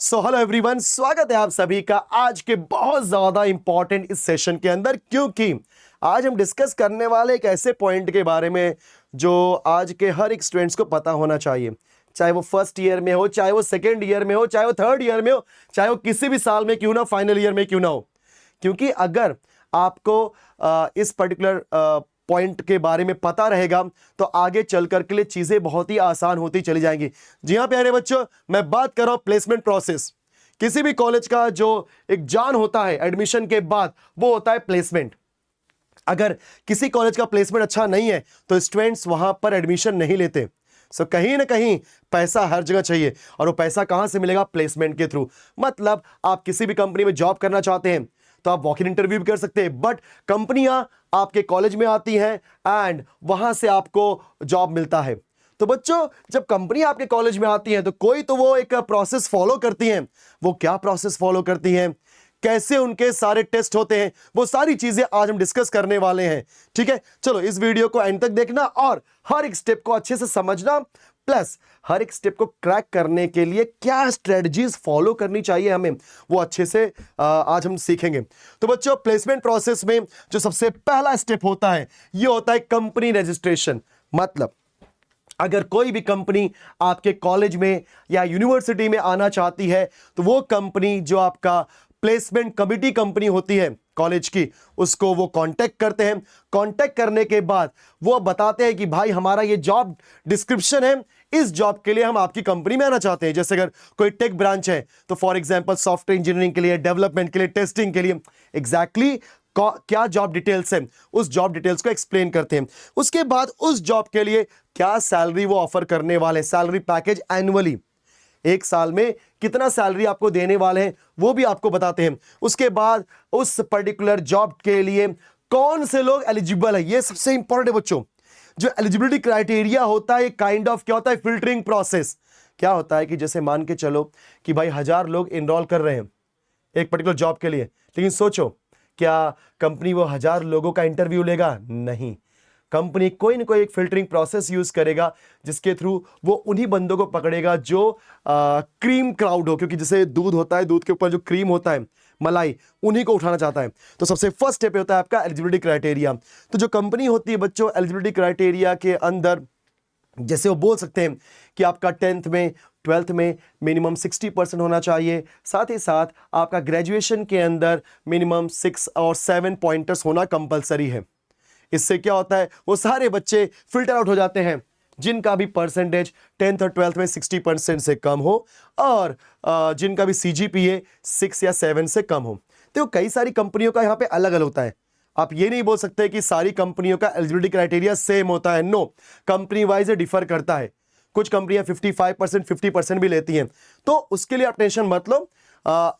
So hello everyone, स्वागत है आप सभी का आज के बहुत ज्यादा इंपॉर्टेंट इस सेशन के अंदर, क्योंकि आज हम डिस्कस करने वाले एक ऐसे पॉइंट के बारे में जो आज के हर एक स्टूडेंट्स को पता होना चाहिए। चाहे वो फर्स्ट ईयर में हो, चाहे वो सेकेंड ईयर में हो, चाहे वो थर्ड ईयर में हो, चाहे वो किसी भी साल में क्यों ना, फाइनल ईयर में क्यों ना हो। क्योंकि अगर आपको इस पर्टिकुलर पॉइंट के बारे में पता रहेगा तो आगे चल कर के लिए चीजें बहुत ही आसान होती चली जाएंगी। जी हाँ प्यारे बच्चों, मैं बात कर रहा हूं प्लेसमेंट प्रोसेस। किसी भी कॉलेज का जो एक जान होता है एडमिशन के बाद, वो होता है प्लेसमेंट। अगर किसी कॉलेज का प्लेसमेंट अच्छा नहीं है तो स्टूडेंट्स वहां पर एडमिशन नहीं लेते। सो कहीं ना कहीं पैसा हर जगह चाहिए, और वो पैसा कहां से मिलेगा? प्लेसमेंट के थ्रू। मतलब आप किसी भी कंपनी में जॉब करना चाहते हैं तो आप वॉक इन इंटरव्यू भी कर सकते हैं, बट कंपनियां आपके कॉलेज में आती हैं एंड वहां से आपको जॉब मिलता है। तो बच्चों, जब कंपनी आपके कॉलेज में आती है तो कोई तो वो एक प्रोसेस फॉलो करती है। वो क्या प्रोसेस फॉलो करती है, कैसे उनके सारे टेस्ट होते हैं, वो सारी चीजें आज हम डिस्कस करने वाले हैं। ठीक है, चलो इस वीडियो को एंड तक देखना और हर एक स्टेप को अच्छे से समझना, प्लस हर एक स्टेप को क्रैक करने के लिए क्या स्ट्रेटजीज फॉलो करनी चाहिए हमें, वो अच्छे से आज हम सीखेंगे। तो बच्चों, प्लेसमेंट प्रोसेस में जो सबसे पहला स्टेप होता है ये होता है कंपनी रजिस्ट्रेशन। मतलब अगर कोई भी कंपनी आपके कॉलेज में या यूनिवर्सिटी में आना चाहती है तो वो कंपनी जो आपका प्लेसमेंट कमिटी कंपनी होती है कॉलेज की, उसको वो कांटेक्ट करते हैं। कांटेक्ट करने के बाद वो बताते हैं कि भाई हमारा ये जॉब डिस्क्रिप्शन है, इस जॉब के लिए हम आपकी कंपनी में आना चाहते हैं। जैसे अगर कोई टेक ब्रांच है तो फॉर एग्जांपल सॉफ्टवेयर इंजीनियरिंग के लिए, डेवलपमेंट के लिए, टेस्टिंग के लिए, एग्जैक्टली क्या जॉब डिटेल्स है उस जॉब डिटेल्स को एक्सप्लेन करते हैं। उसके बाद उस जॉब के लिए क्या सैलरी वो ऑफर करने वाले, सैलरी पैकेज एनुअली एक साल में कितना सैलरी आपको देने वाले हैं वो भी आपको बताते हैं। उसके बाद उस पर्टिकुलर जॉब के लिए कौन से लोग एलिजिबल है, ये सबसे इंपॉर्टेंट है बच्चों। जो एलिजिबिलिटी क्राइटेरिया होता है, काइंड ऑफ क्या होता है, फिल्टरिंग प्रोसेस। क्या होता है कि जैसे मान के चलो कि भाई 1000 लोग इनरोल कर रहे हैं एक पर्टिकुलर जॉब के लिए, लेकिन सोचो क्या कंपनी वो 1000 लोगों का इंटरव्यू लेगा? नहीं। कंपनी कोई ना कोई एक फिल्टरिंग प्रोसेस यूज करेगा जिसके थ्रू वो उन्हीं बंदों को पकड़ेगा जो क्रीम क्राउड हो, क्योंकि जैसे दूध होता है, दूध के ऊपर जो क्रीम होता है, मलाई, उन्हीं को उठाना चाहता है। तो सबसे फर्स्ट स्टेप होता है आपका एलिजिबिलिटी क्राइटेरिया। तो जो कंपनी होती है बच्चों, एलिजिबिलिटी क्राइटेरिया के अंदर जैसे वो बोल सकते हैं कि आपका 10th में 12th में मिनिमम 60% होना चाहिए, साथ ही साथ आपका ग्रेजुएशन के अंदर मिनिमम 6 और 7 पॉइंटर्स होना कंपलसरी है। इससे क्या होता है, वो सारे बच्चे फिल्टर आउट हो जाते हैं जिनका भी परसेंटेज 10th और 12th में 60% से कम हो, और जिनका भी CGPA 6 या 7 से कम हो। तो कई सारी कंपनियों का यहाँ पे अलग अलग होता है। आप ये नहीं बोल सकते कि सारी कंपनियों का एलिजिबिलिटी क्राइटेरिया सेम होता है। नो, कंपनी वाइज डिफर करता है। कुछ कंपनियां 55%, 50% भी लेती हैं, तो उसके लिए आप टेंशन मत लो।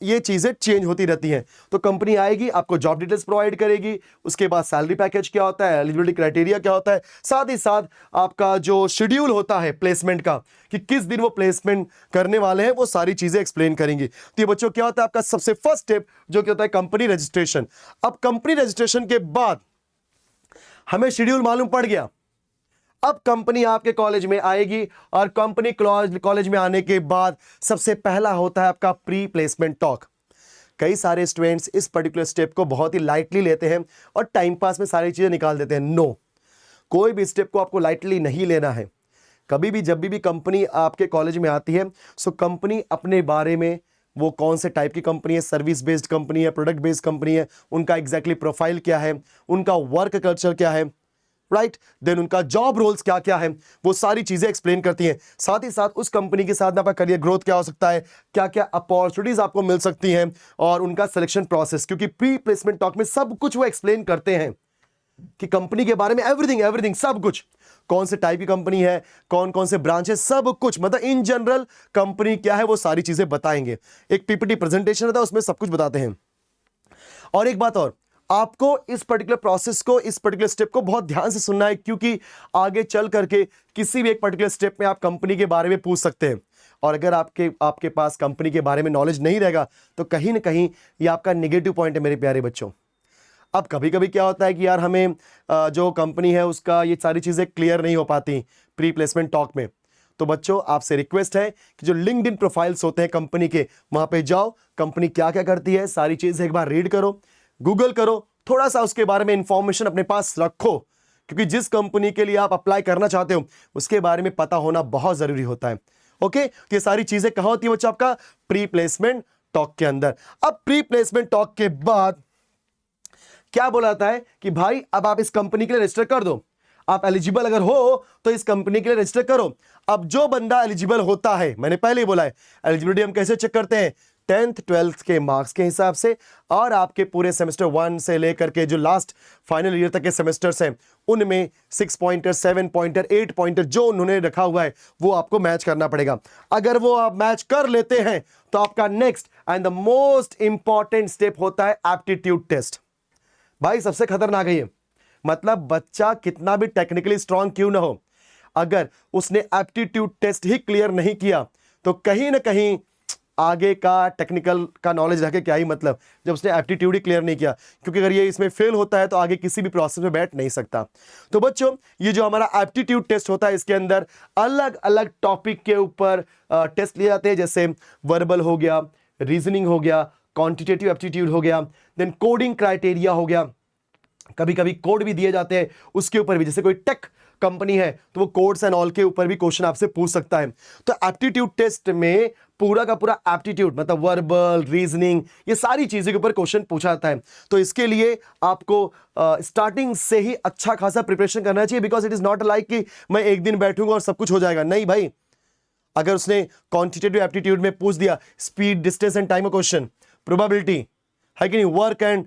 ये चीजें चेंज होती रहती हैं। तो कंपनी आएगी, आपको जॉब डिटेल्स प्रोवाइड करेगी, उसके बाद सैलरी पैकेज क्या होता है, एलिजिबिलिटी क्राइटेरिया क्या होता है, साथ ही साथ आपका जो शेड्यूल होता है प्लेसमेंट का, कि किस दिन वो प्लेसमेंट करने वाले हैं, वो सारी चीजें एक्सप्लेन करेंगी। तो ये बच्चों क्या होता है आपका सबसे फर्स्ट स्टेप, जो कि होता है कंपनी रजिस्ट्रेशन। अब कंपनी रजिस्ट्रेशन के बाद हमें शेड्यूल मालूम पड़ गया। अब कंपनी आपके कॉलेज में आएगी, और कंपनी कॉलेज में आने के बाद सबसे पहला होता है आपका प्री प्लेसमेंट टॉक। कई सारे स्टूडेंट्स इस पर्टिकुलर स्टेप को बहुत ही लाइटली लेते हैं और टाइम पास में सारी चीजें निकाल देते हैं। नो, कोई भी स्टेप को आपको लाइटली नहीं लेना है। कभी भी जब भी कंपनी आपके कॉलेज में आती है, सो कंपनी अपने बारे में, वो कौन से टाइप की कंपनी है, सर्विस बेस्ड कंपनी है, प्रोडक्ट बेस्ड कंपनी है, उनका एग्जैक्टली प्रोफाइल क्या है, उनका वर्क कल्चर क्या है, राइट, देन उनका जॉब रोल्स क्या क्या है, वो सारी चीजें एक्सप्लेन करती हैं। साथ ही साथ उस कंपनी के साथ आपका करियर ग्रोथ क्या हो सकता है, क्या क्या अपॉर्चुनिटीज आपको मिल सकती हैं, और उनका सिलेक्शन प्रोसेस, क्योंकि प्री प्लेसमेंट टॉक में सब कुछ वो एक्सप्लेन करते हैं कि कंपनी के बारे में एवरीथिंग एवरीथिंग, सब कुछ, कौन से टाइप की कंपनी है, कौन कौन से ब्रांच है, सब कुछ, मतलब इन जनरल कंपनी क्या है वो सारी चीजें बताएंगे। एक PPT प्रेजेंटेशन रहता है, उसमें सब कुछ बताते हैं। और एक बात और, आपको इस पर्टिकुलर प्रोसेस को, इस पर्टिकुलर स्टेप को बहुत ध्यान से सुनना है, क्योंकि आगे चल करके किसी भी एक पर्टिकुलर स्टेप में आप कंपनी के बारे में पूछ सकते हैं। और अगर आपके पास कंपनी के बारे में नॉलेज नहीं रहेगा तो कहीं ना कहीं ये आपका नेगेटिव पॉइंट है मेरे प्यारे बच्चों। अब कभी कभी क्या होता है कि यार हमें जो कंपनी है उसका ये सारी चीज़ें क्लियर नहीं हो पाती प्री प्लेसमेंट टॉक में, तो बच्चों आपसे रिक्वेस्ट है कि जो लिंक्डइन प्रोफाइल्स होते हैं कंपनी के, वहां पे जाओ, कंपनी क्या क्या करती है सारी चीजें एक बार रीड करो, गूगल करो, थोड़ा सा उसके बारे में इंफॉर्मेशन अपने पास रखो, क्योंकि जिस कंपनी के लिए आप अप्लाई करना चाहते हो उसके बारे में पता होना बहुत जरूरी होता है। ओके, ये सारी चीजें कहां होती है बच्चों? आपका प्री प्लेसमेंट टॉक के अंदर। अब प्री प्लेसमेंट टॉक के बाद क्या बोला जाता है कि भाई अब आप इस कंपनी के लिए रजिस्टर कर दो, आप एलिजिबल अगर हो तो इस कंपनी के लिए रजिस्टर करो। अब जो बंदा एलिजिबल होता है, मैंने पहले ही बोला है एलिजिबिलिटी हम कैसे चेक करते हैं, 10th 12th के मार्क्स के हिसाब से, और आपके पूरे सेमेस्टर 1 से लेकर के जो लास्ट फाइनल ईयर तक के सेमेस्टर्स हैं उनमें 6 पॉइंटर 7 पॉइंटर 8 पॉइंटर जो उन्होंने रखा हुआ है वो आपको मैच करना पड़ेगा। अगर वो आप मैच कर लेते हैं तो आपका next and the most important step होता है एप्टीट्यूड टेस्ट। भाई सबसे खतरनाक है ये, मतलब बच्चा कितना भी टेक्निकली स्ट्रांग क्यों ना हो, अगर उसने एप्टीट्यूड टेस्ट ही क्लियर नहीं किया तो कहीं ना कहीं आगे का टेक्निकल का नॉलेज रखे क्या ही मतलब, जब उसने एप्टीट्यूड ही क्लियर नहीं किया, क्योंकि अगर ये इसमें फेल होता है तो आगे किसी भी प्रोसेस में बैठ नहीं सकता। तो बच्चों ये जो हमारा एप्टीट्यूड टेस्ट होता है इसके अंदर अलग अलग टॉपिक के ऊपर टेस्ट लिए जाते हैं, जैसे वर्बल हो गया, रीजनिंग हो गया, क्वांटिटेटिव एप्टीट्यूड हो गया, देन कोडिंग क्राइटेरिया हो गया, कभी कभी कोड भी दिए जाते हैं उसके ऊपर भी, जैसे कोई टेक कंपनी है तो वो कोड्स एंड ऑल के ऊपर भी क्वेश्चन आपसे पूछ सकता है। तो एप्टीट्यूड टेस्ट में पूरा का पूरा एप्टीट्यूड मतलब वर्बल, रीजनिंग, ये सारी चीजें के ऊपर क्वेश्चन पूछा जाता है। तो इसके लिए आपको स्टार्टिंग से ही अच्छा खासा प्रिपरेशन करना चाहिए, because it is not like कि मैं एक दिन बैठूंगा और सब कुछ हो जाएगा, नहीं भाई। अगर उसने क्वांटिटेटिव एप्टीट्यूड में पूछ दिया speed, distance and time question, probability है कि नहीं, वर्क एंड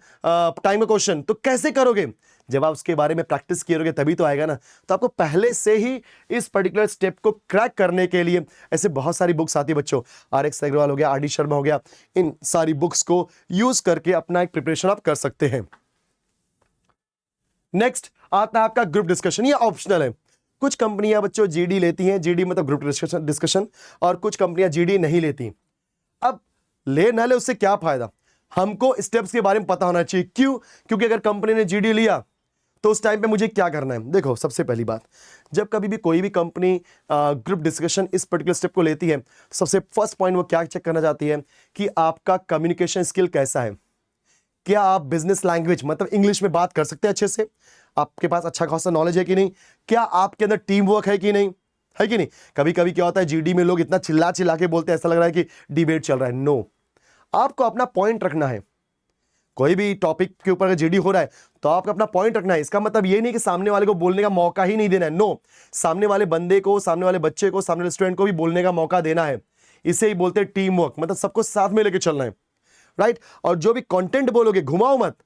टाइम क्वेश्चन, तो कैसे करोगे? जब आप उसके बारे में प्रैक्टिस करोगे तभी तो आएगा ना। तो आपको पहले से ही इस पर्टिकुलर स्टेप को क्रैक करने के लिए ऐसे बहुत सारी बुक्स आती है बच्चों, RX अग्रवाल हो गया, RD शर्मा हो गया, इन सारी बुक्स को यूज करके अपना एक प्रिपरेशन आप कर सकते हैं। नेक्स्ट आता है आपका ग्रुप डिस्कशन। ये ऑप्शनल है, कुछ कंपनियां बच्चों GD लेती हैं, GD मतलब ग्रुप डिस्कशन, और कुछ कंपनियां GD नहीं लेती। अब ले ना ले उससे क्या फायदा, हमको स्टेप्स के बारे में पता होना चाहिए। क्यों? क्योंकि अगर कंपनी ने GD लिया तो उस टाइम पे मुझे क्या करना है। देखो सबसे पहली बात, जब कभी भी कोई भी कंपनी ग्रुप डिस्कशन इस पर्टिकुलर स्टेप को लेती है, सबसे फर्स्ट पॉइंट वो क्या चेक करना चाहती है कि आपका कम्युनिकेशन स्किल कैसा है, क्या आप बिजनेस लैंग्वेज मतलब इंग्लिश में बात कर सकते हैं अच्छे से, आपके पास अच्छा खासा नॉलेज है कि नहीं, क्या आपके अंदर टीम वर्क है कि नहीं, है कि नहीं। कभी कभी क्या होता है GD में लोग इतना चिल्ला चिल्ला के बोलते हैं, ऐसा लग रहा है कि डिबेट चल रहा है। नो, आपको अपना पॉइंट रखना है। कोई भी टॉपिक के ऊपर अगर GD हो रहा है तो आपको अपना पॉइंट रखना है। इसका मतलब ये नहीं कि सामने वाले को बोलने का मौका ही नहीं देना है, नो, सामने वाले बंदे को, सामने वाले बच्चे को, सामने वाले स्टूडेंट को भी बोलने का मौका देना है। इसे ही बोलते हैं टीम वर्क, मतलब सबको साथ में लेके चलना है, राइट। और जो भी कंटेंट बोलोगे घुमाओ मत,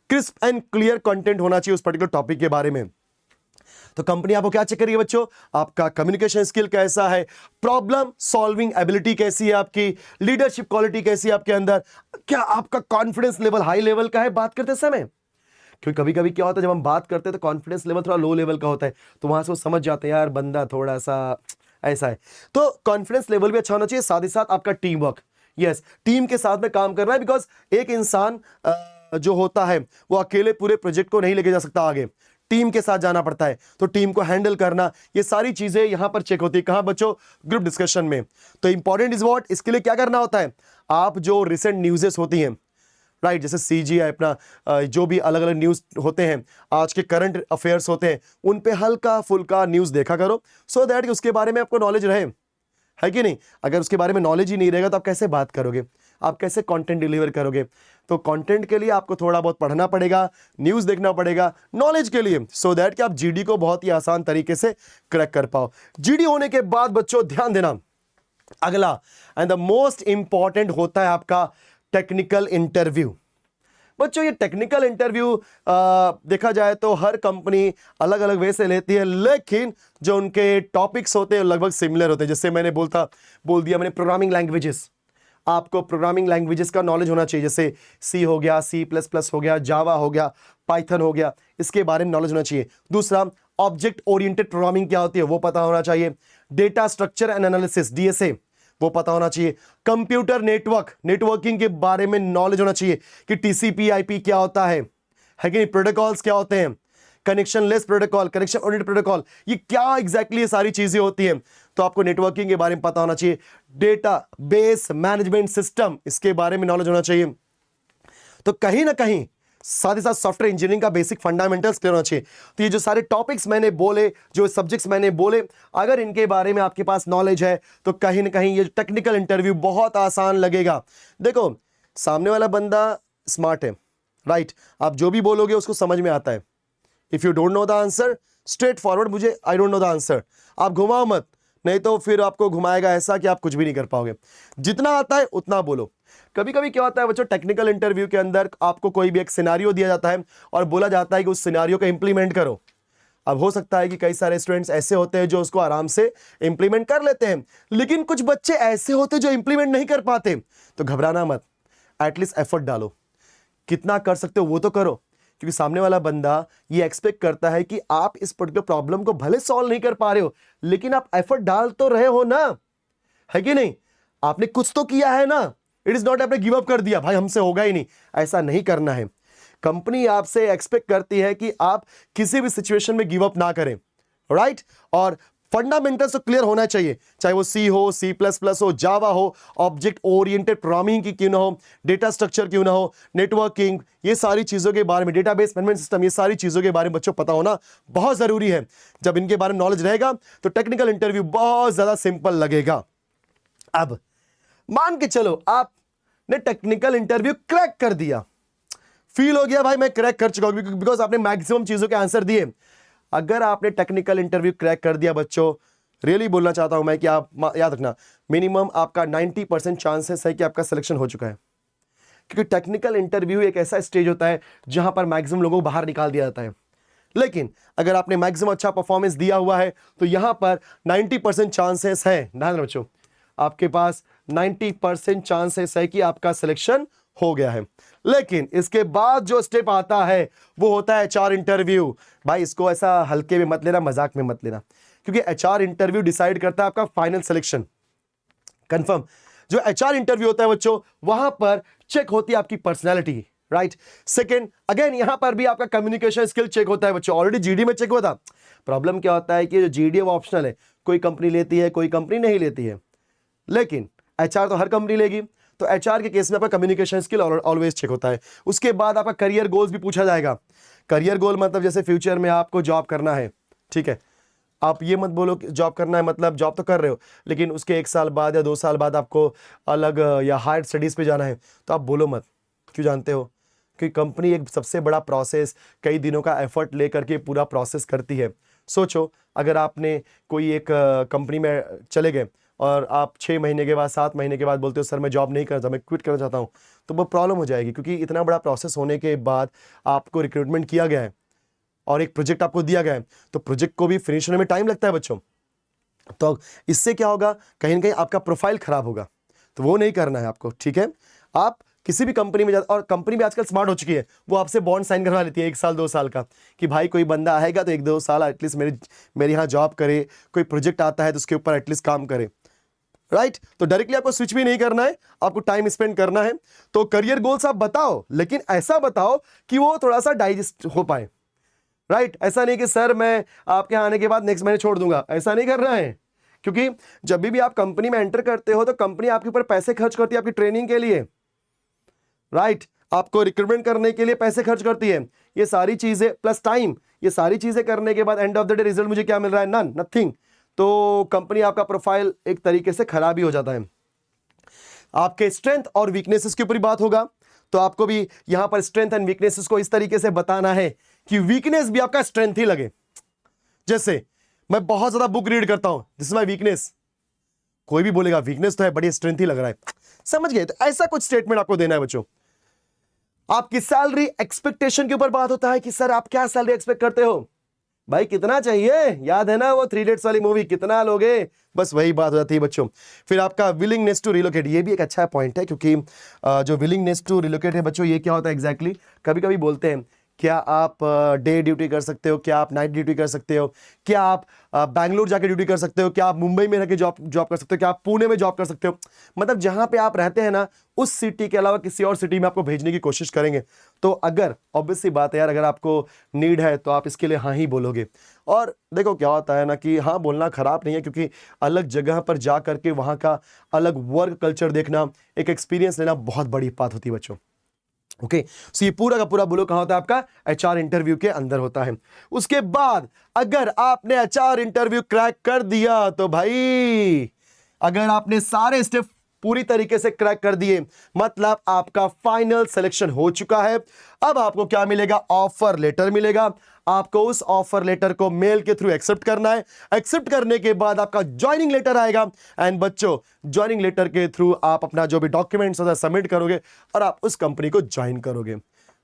क्रिस्प एंड क्लियर कंटेंट होना चाहिए उस पर्टिकुलर टॉपिक के बारे में। तो कंपनी आपको क्या चेक करेगी बच्चों, आपका कम्युनिकेशन स्किल कैसा है, प्रॉब्लम सॉल्विंग एबिलिटी कैसी है आपकी, लीडरशिप क्वालिटी कैसी है आपके अंदर, क्या आपका कॉन्फिडेंस लेवल हाई लेवल का है बात करते समय। क्योंकि कभी कभी क्या होता है जब हम बात करते हैं तो कॉन्फिडेंस लेवल थोड़ा लो लेवल का होता है, तो वहां से वो समझ जाते हैं यार बंदा थोड़ा सा ऐसा है। तो कॉन्फिडेंस लेवल भी अच्छा होना चाहिए, साथ ही साथ आपका टीम वर्क, यस, टीम के साथ में काम करना है। बिकॉज एक इंसान जो होता है वो अकेले पूरे प्रोजेक्ट को नहीं लेके जा सकता आगे, टीम के साथ जाना पड़ता है। तो टीम को हैंडल करना, ये सारी चीजें यहां पर चेक होती है। कहां बच्चों? ग्रुप डिस्कशन में। तो इंपॉर्टेंट इज व्हाट, इसके लिए क्या करना होता है, आप जो रिसेंट न्यूज़ेस होती हैं, राइट, जैसे CG अपना जो भी अलग अलग न्यूज़ होते हैं, आज के करंट अफेयर्स होते हैं, उन पे हल्का फुल्का न्यूज़ देखा करो, सो दैट उसके बारे में आपको नॉलेज रहे, है कि नहीं। अगर उसके बारे में नॉलेज ही नहीं रहेगा तो आप कैसे बात करोगे, आप कैसे कंटेंट डिलीवर करोगे। तो कंटेंट के लिए आपको थोड़ा बहुत पढ़ना पड़ेगा, न्यूज़ देखना पड़ेगा नॉलेज के लिए, सो दैट कि आप GD को बहुत ही आसान तरीके से क्रैक कर पाओ। GD होने के बाद बच्चों ध्यान देना, अगला एंड द मोस्ट इंपॉर्टेंट होता है आपका टेक्निकल इंटरव्यू। बच्चों ये टेक्निकल इंटरव्यू देखा जाए तो हर कंपनी अलग अलग वे से लेती है, लेकिन जो उनके टॉपिक्स होते हैं लगभग सिमिलर होते हैं। जैसे मैंने बोल दिया मैंने प्रोग्रामिंग लैंग्वेजेस, आपको प्रोग्रामिंग लैंग्वेजेस का नॉलेज होना चाहिए, जैसे C हो गया, C++ हो गया, जावा हो गया, पाइथन हो गया, इसके बारे में नॉलेज होना चाहिए। दूसरा, ऑब्जेक्ट ओरिएंटेड प्रोग्रामिंग क्या होती है वो पता होना चाहिए। Data structure and analysis DSA वो पता होना चाहिए। कंप्यूटर नेटवर्किंग के बारे में नॉलेज होना चाहिए कि TCP IP क्या होता है कि नहीं, प्रोटोकॉल्स क्या होते हैं, connection less protocol, connection oriented protocol, ये क्या एग्जैक्टली ये सारी चीजें होती हैं। तो आपको नेटवर्किंग के बारे में पता होना चाहिए, डेटा बेस मैनेजमेंट सिस्टम, इसके बारे में नॉलेज होना चाहिए। तो कहीं ना कहीं साथ ही साथ सॉफ्टवेयर इंजीनियरिंग का बेसिक फंडामेंटल्स क्लियर होना चाहिए। तो ये जो सारे टॉपिक्स मैंने बोले, जो सब्जेक्ट्स मैंने बोले, अगर इनके बारे में आपके पास नॉलेज है तो कहीं ना कहीं ये टेक्निकल इंटरव्यू बहुत आसान लगेगा। देखो सामने वाला बंदा स्मार्ट है, राइट, आप जो भी बोलोगे उसको समझ में आता है। If you don't know the answer, straightforward, मुझे I don't know the answer, आप घुमाओ मत, नहीं तो फिर आपको घुमाएगा ऐसा कि आप कुछ भी नहीं कर पाओगे। जितना आता है उतना बोलो। कभी कभी क्या होता है बच्चों, टेक्निकल इंटरव्यू के अंदर आपको कोई भी एक सिनेरियो दिया जाता है और बोला जाता है कि उस सिनेरियो को इंप्लीमेंट करो। अब हो सकता है कि कई सारे स्टूडेंट्स ऐसे होते हैं जो उसको आराम से इंप्लीमेंट कर लेते हैं, लेकिन कुछ बच्चे ऐसे होते हैं जो इंप्लीमेंट नहीं कर पाते। तो घबराना मत, एटलीस्ट एफर्ट डालो, कितना कर सकते हो वो तो करो, क्योंकि सामने वाला बंदा ये एक्सपेक्ट करता है कि आप इस पर्टिकुलर प्रॉब्लम को भले सॉल्व नहीं कर पा रहे हो, लेकिन आप एफर्ट डाल तो रहे हो ना, है कि नहीं? आपने कुछ तो किया है ना। इट इज नॉट आपने गिव अप कर दिया, भाई हमसे होगा ही नहीं, ऐसा नहीं करना है। कंपनी आपसे एक्सपेक्ट करती है कि आप किसी भी सिचुएशन में गिव अप ना करें, राइट? और फंडामेंटल्स तो क्लियर होना चाहिए, चाहे वो सी हो, C++ हो, जावा हो, ऑब्जेक्ट ओरिएंटेड प्रोग्रामिंग की क्यों ना हो, डेटा स्ट्रक्चर क्यों ना हो, नेटवर्किंग, ये सारी चीजों के बारे में, डेटाबेस मैनेजमेंट सिस्टम, ये सारी चीजों के बारे में बच्चों पता होना बहुत जरूरी है। जब इनके बारे में नॉलेज रहेगा तो टेक्निकल इंटरव्यू बहुत ज्यादा सिंपल लगेगा। अब मान के चलो आपने टेक्निकल इंटरव्यू क्रैक कर दिया, फील हो गया भाई मैं क्रैक कर चुका हूं, बिकॉज आपने मैक्सिमम चीजों के आंसर दिए। अगर आपने टेक्निकल इंटरव्यू क्रैक कर दिया बच्चों, रियली बोलना चाहता हूं मैं कि आप याद रखना, मिनिमम आपका 90% चांसेस है कि आपका सिलेक्शन हो चुका है। क्योंकि टेक्निकल इंटरव्यू एक ऐसा स्टेज होता है जहां पर मैक्सिमम लोगों को बाहर निकाल दिया जाता है। लेकिन अगर आपने मैक्सिमम अच्छा परफॉर्मेंस दिया हुआ है तो यहां पर 90% चांसेस है, ध्यान रखो बच्चों, आपके पास 90% चांसेस है कि आपका सिलेक्शन हो गया है। लेकिन इसके बाद जो स्टेप आता है वो होता है HR इंटरव्यू। भाई इसको ऐसा हल्के में मत लेना, मजाक में मत लेना, क्योंकि HR इंटरव्यू डिसाइड करता है आपका फाइनल सिलेक्शन कंफर्म। जो HR इंटरव्यू होता है बच्चों, वहां पर चेक होती है आपकी पर्सनैलिटी, राइट? सेकेंड, अगेन यहां पर भी आपका कम्युनिकेशन स्किल चेक होता है बच्चों, ऑलरेडी GD में चेक हुआ था। प्रॉब्लम क्या होता है कि जो GD है वो ऑप्शनल है, कोई कंपनी लेती है, कोई कंपनी नहीं लेती है, लेकिन HR तो हर कंपनी लेगी। तो HR के केस में आपका कम्युनिकेशन स्किल ऑलवेज चेक होता है। उसके बाद आपका करियर गोल्स भी पूछा जाएगा। करियर गोल मतलब जैसे फ्यूचर में आपको जॉब करना है, ठीक है, आप ये मत बोलो कि जॉब करना है मतलब जॉब तो कर रहे हो, लेकिन उसके 1 साल बाद या 2 साल बाद आपको अलग या हायर स्टडीज पे जाना है, तो आप बोलो मत। क्यों जानते हो? कि कंपनी एक सबसे बड़ा प्रोसेस, कई दिनों का एफर्ट लेकर के पूरा प्रोसेस करती है। सोचो अगर आपने कोई एक कंपनी में चले गए और आप 6 महीने के बाद, 7 महीने के बाद बोलते हो सर मैं जॉब नहीं करता, मैं क्विट करना चाहता हूं, तो वो प्रॉब्लम हो जाएगी। क्योंकि इतना बड़ा प्रोसेस होने के बाद आपको रिक्रूटमेंट किया गया है और एक प्रोजेक्ट आपको दिया गया है, तो प्रोजेक्ट को भी फिनिश होने में टाइम लगता है बच्चों। तो इससे क्या होगा, कहीं ना कहीं आपका प्रोफाइल खराब होगा, तो वो नहीं करना है आपको, ठीक है? आप किसी भी कंपनी में और कंपनी भी आजकल स्मार्ट हो चुकी है, वो आपसे बॉन्ड साइन करवा लेती है 1 साल 2 साल का, कि भाई कोई बंदा आएगा तो 1-2 साल एटलीस्ट मेरे यहाँ जॉब करे, कोई प्रोजेक्ट आता है तो उसके ऊपर एटलीस्ट काम करे, राइट? तो डायरेक्टली आपको स्विच भी नहीं करना है, आपको टाइम स्पेंड करना है। तो करियर गोल्स आप बताओ, लेकिन ऐसा बताओ कि वो थोड़ा सा डाइजेस्ट हो पाए, राइट? ऐसा नहीं कि सर मैं आपके आने के बाद नेक्स्ट महीने छोड़ दूंगा, ऐसा नहीं करना है। क्योंकि जब भी आप कंपनी में एंटर करते हो तो कंपनी आपके ऊपर पैसे खर्च करती है आपकी ट्रेनिंग के लिए, राइट? आपको रिक्रूटमेंट करने के लिए पैसे खर्च करती है। ये सारी चीजें प्लस टाइम, ये सारी चीजें करने के बाद end of the day result मुझे क्या मिल रहा है? None, nothing. तो कंपनी आपका प्रोफाइल एक तरीके से खराब ही हो जाता है। आपके स्ट्रेंथ और वीकनेसेस के ऊपर बात होगा, तो आपको भी यहां पर स्ट्रेंथ एंड वीकनेसेस को इस तरीके से बताना है कि वीकनेस भी आपका स्ट्रेंथ ही लगे। जैसे मैं बहुत ज्यादा बुक रीड करता हूं, दिस इज माय वीकनेस। कोई भी बोलेगा वीकनेस तो है, बड़ी स्ट्रेंथ ही लग रहा है, समझ गए? तो ऐसा कुछ स्टेटमेंट आपको देना है बच्चों। आपकी सैलरी एक्सपेक्टेशन के ऊपर बात होता है कि सर आप क्या सैलरी एक्सपेक्ट करते हो? भाई कितना चाहिए? याद है ना वो 3 इडियट्स वाली मूवी, कितना लोगे? बस वही बात हो जाती है बच्चों। फिर आपका विलिंगनेस टू रिलोकेट, ये भी एक अच्छा पॉइंट है, क्योंकि जो विलिंगनेस टू रिलोकेट है बच्चों, ये क्या होता है एग्जैक्टली? कभी कभी बोलते हैं क्या आप डे ड्यूटी कर सकते हो, क्या आप नाइट ड्यूटी कर सकते हो, क्या आप बैंगलोर जाके ड्यूटी कर सकते हो, क्या आप मुंबई में रह के जॉब कर सकते हो, क्या आप पुणे में जॉब कर सकते हो। मतलब जहां पे आप रहते हैं ना, उस सिटी के अलावा किसी और सिटी में आपको भेजने की कोशिश करेंगे। तो अगर ऑब्वियस सी बात है यार, अगर आपको नीड है तो आप इसके लिए हाँ ही बोलोगे। और देखो क्या होता है ना कि हाँ बोलना खराब नहीं है, क्योंकि अलग जगह पर जा करके वहां का अलग वर्क कल्चर देखना, एक एक्सपीरियंस लेना बहुत बड़ी बात होती है बच्चों। ओके, सो ये पूरा का पूरा बोलो कहां होता है आपका, एचआर इंटरव्यू के अंदर होता है। उसके बाद अगर आपने एचआर इंटरव्यू क्रैक कर दिया तो भाई, अगर आपने सारे स्टेप पूरी तरीके से क्रैक कर दिए, मतलब आपका फाइनल सिलेक्शन हो चुका है। अब आपको क्या मिलेगा, ऑफर लेटर मिलेगा। आपको उस ऑफर लेटर को मेल के थ्रू एक्सेप्ट करना है। एक्सेप्ट करने के बाद आपका ज्वाइनिंग लेटर आएगा। एंड बच्चों, ज्वाइनिंग लेटर के थ्रू आप अपना जो भी डॉक्यूमेंट्स होता है सबमिट करोगे और आप उस कंपनी को ज्वाइन करोगे।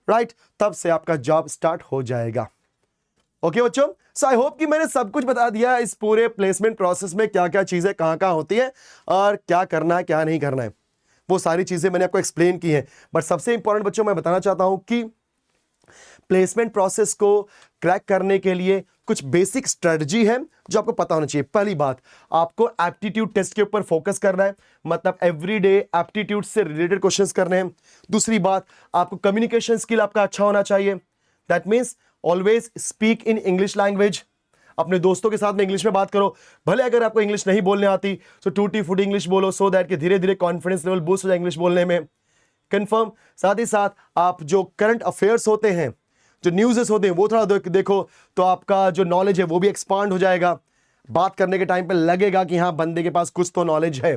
राइट, तब से आपका जॉब स्टार्ट हो जाएगा। ओके बच्चों, सो आई होप कि मैंने सब कुछ बता दिया इस पूरे प्लेसमेंट प्रोसेस में क्या क्या चीजें कहां कहां होती है और क्या करना है क्या नहीं करना है, वो सारी चीजें मैंने आपको एक्सप्लेन की है। बट सबसे इंपॉर्टेंट बच्चों मैं बताना चाहता हूं कि प्लेसमेंट प्रोसेस को क्रैक करने के लिए कुछ बेसिक स्ट्रेटजी है जो आपको पता होना चाहिए। पहली बात, आपको एप्टीट्यूड टेस्ट के ऊपर फोकस करना है, मतलब एवरीडे एप्टीट्यूड से रिलेटेड क्वेश्चंस करने हैं। दूसरी बात, आपको कम्युनिकेशन स्किल आपका अच्छा होना चाहिए। That means always speak in English language. अपने दोस्तों के साथ में इंग्लिश में बात करो, भले अगर आपको इंग्लिश नहीं बोलने आती तो टूटी फूटी इंग्लिश बोलो, सो दैट कि धीरे धीरे कॉन्फिडेंस लेवल बूस्ट हो जाए इंग्लिश बोलने में। कंफर्म। साथ ही साथ आप जो करंट अफेयर्स होते हैं, जो न्यूज़ होते हैं, वो थोड़ा देखो तो आपका जो नॉलेज है वो भी एक्सपांड हो जाएगा। बात करने के टाइम पे लगेगा कि हाँ बंदे के पास कुछ तो नॉलेज है।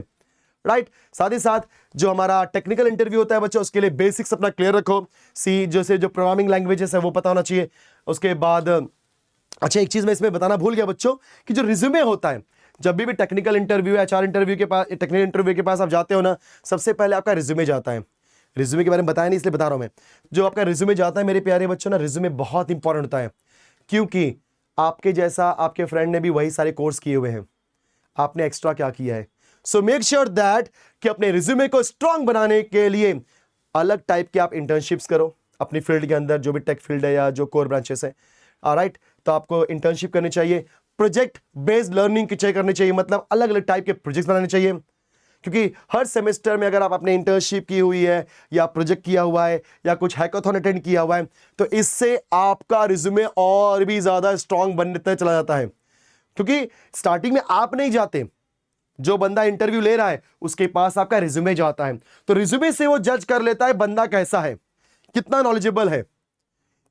राइट, साथ ही साथ जो हमारा टेक्निकल इंटरव्यू होता है बच्चों, उसके लिए बेसिक्स अपना क्लियर रखो। सी जैसे जो प्रोग्रामिंग लैंग्वेजेस है वो पता होना चाहिए। उसके बाद अच्छा, एक चीज मैं इसमें बताना भूल गया बच्चों कि जो रिज्यूमे होता है, जब भी टेक्निकल इंटरव्यू या एचआर इंटरव्यू के पास, टेक्निकल इंटरव्यू के पास आप जाते हो ना, सबसे पहले आपका रिज्यूमे जाता है। रिज्यूमे के बारे में बताया नहीं इसलिए बता रहा हूं मैं। जो आपका रिज्यूमे जाता है मेरे प्यारे बच्चों ना, रिज्यूमे बहुत इंपॉर्टेंट होता है, क्योंकि आपके जैसा आपके फ्रेंड ने भी वही सारे कोर्स किए हुए हैं, आपने एक्स्ट्रा क्या किया है। सो मेक श्योर दैट कि अपने रिज्यूमे को स्ट्रांग बनाने के लिए अलग टाइप के आप इंटर्नशिप्स करो अपनी फील्ड के अंदर, जो भी टेक फील्ड है या जो कोर ब्रांचेस है। ऑलराइट, तो आपको इंटर्नशिप करनी चाहिए, प्रोजेक्ट बेस्ड लर्निंग की चाहिए करनी चाहिए, मतलब अलग अलग टाइप के प्रोजेक्ट्स बनाने चाहिए। क्योंकि हर सेमेस्टर में अगर आप अपने इंटर्नशिप की हुई है या प्रोजेक्ट किया हुआ है या कुछ हैकाथॉन अटेंड किया हुआ है, तो इससे आपका रिज्यूमे और भी ज्यादा स्ट्रांग बनते चला जाता है। क्योंकि स्टार्टिंग में आप नहीं जाते, जो बंदा इंटरव्यू ले रहा है उसके पास आपका रिज्यूमे जाता है, तो रिज्यूमे से वो जज कर लेता है बंदा कैसा है, कितना नॉलेजेबल है।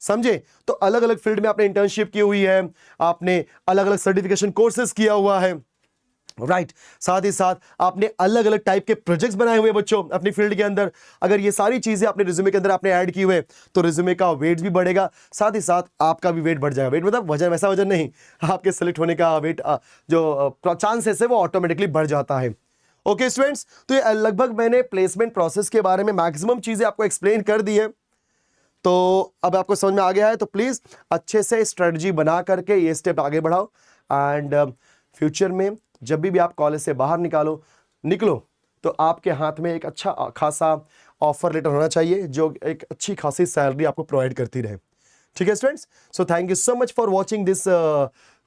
समझे? तो अलग अलग फील्ड में आपने इंटर्नशिप की हुई है, आपने अलग अलग सर्टिफिकेशन कोर्सेज किया हुआ है। राइट, साथ ही साथ आपने अलग अलग टाइप के प्रोजेक्ट्स बनाए हुए बच्चों अपनी फील्ड के अंदर। अगर ये सारी चीजें अपने रिज्यूमे के अंदर आपने ऐड की हुए तो रिज्यूमे का वेट भी बढ़ेगा, साथ ही साथ आपका भी वेट बढ़ जाएगा। वेट मतलब वजन, वैसा वजन नहीं, आपके सिलेक्ट होने का वेट जो चांसेस है वो ऑटोमेटिकली बढ़ जाता है। ओके स्टूडेंट्स, तो ये लगभग मैंने प्लेसमेंट प्रोसेस के बारे में मैक्सिमम चीजें आपको एक्सप्लेन कर दी है। तो अब आपको समझ में आ गया है, तो प्लीज अच्छे से स्ट्रेटजी बना करके ये स्टेप आगे बढ़ाओ। एंड फ्यूचर में जब भी आप कॉलेज से बाहर निकलो तो आपके हाथ में एक अच्छा खासा ऑफर लेटर होना चाहिए जो एक अच्छी खासी सैलरी आपको प्रोवाइड करती रहे। ठीक है students, so thank you so much for watching this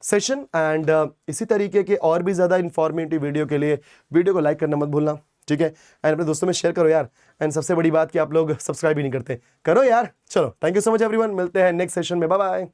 session. And इसी तरीके के और भी ज़्यादा इंफॉर्मेटिव वीडियो के लिए वीडियो को लाइक करना मत भूलना। ठीक है, एंड अपने दोस्तों में शेयर करो यार। एंड सबसे बड़ी बात कि आप लोग सब्सक्राइब भी नहीं करते, करो यार। चलो, thank you so much everyone, मिलते हैं नेक्स्ट सेशन में, बाय बाय।